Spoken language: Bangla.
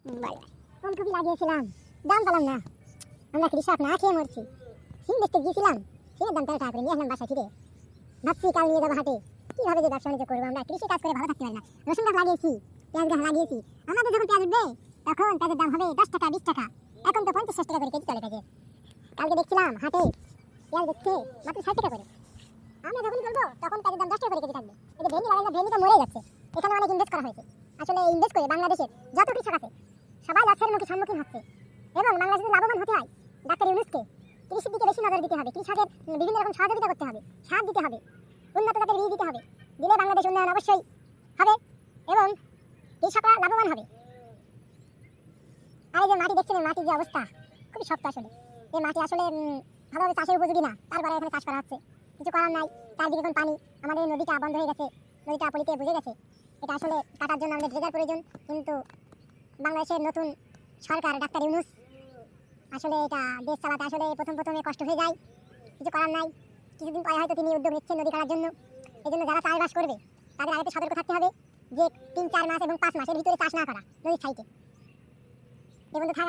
ফুলকপি লাগিয়েছিলাম, দাম পেলাম না। আমরা কৃষক না খেয়ে মরছি। সিম বেচতে গিয়েছিলাম, সিমের দাম 13 টাকা করে নিয়ে আসলাম বাসা ফিরে। ভাবছি কাল নিয়ে যাবো হাটে। কিভাবে যে ব্যবসা বাণিজ্য করবো, আমরা কৃষি কাজ করে ভালো থাকতে পারি না। রসুন গাছ লাগিয়েছি, পেঁয়াজ গাছ লাগিয়েছি। আমাদের যখন পেঁয়াজ উঠবে তখন পেঁয়াজের দাম হবে 10 টাকা 20 টাকা। এখন তো 50-60 টাকা করে কেজি চলে পেঁয়াজের। কালকে দেখছিলাম হাটে পেঁয়াজ দেখছে মাত্র 60 টাকা করে। আমরা যখন করবো তখন পেঁয়াজের দাম 10 টাকা করে কেজি থাকবে। এই যে ভেন্ডি লাগালে ভেন্ডি তো মরে যাচ্ছে। এখানে অনেক ইনভেস্ট করা হয়েছে। আসলে ইনভেস্ট করে বাংলাদেশের যত কৃষক আছে সবাই লসের সম্মুখীন হচ্ছে। এবং বাংলাদেশ যদি লাভবান হতে হয়, ডাক্তার ইউনূসকে কৃষির দিকে বেশি নজর দিতে হবে। কৃষকের বিভিন্ন রকম সহযোগিতা করতে হবে, সার দিতে হবে, উন্নত জাতের বীজ দিতে হবে। দিলে বাংলাদেশ উন্নয়ন অবশ্যই হবে এবং কৃষকরা লাভবান হবে। আর এই যে মাটি দেখছেন, মাটির যে অবস্থা খুবই শক্ত। আসলে এই মাটি আসলে ভালোভাবে চাষের উপযোগী না, তারপরে এখানে চাষ করা হচ্ছে। কিছু করার নাই, চারদিকে এখন পানি। আমাদের নদীটা বন্ধ হয়ে গেছে, নদীটা পলিতে বুঝে গেছে। এটা আসলে কাটার জন্য আমাদের ড্রেজার প্রয়োজন। কিন্তু বাংলাদেশের নতুন সরকার ডাক্তার ইউনূস আসলে এটা দেশ চালাতে আসলে প্রথমে কষ্ট হয়ে যায়। কিছু করার নাই। কিছুদিন পরে হয়তো তিনি উদ্যোগ নিচ্ছেন নদী কাটার জন্য। এই জন্য যারা চাষবাস করবে তাদের আগে সতর্ক থাকতে হবে যে 3-4 মাস এবং 5 মাসের ভিতরে চাষ না করা নদীর সাইডে। এ বন্ধু থাক।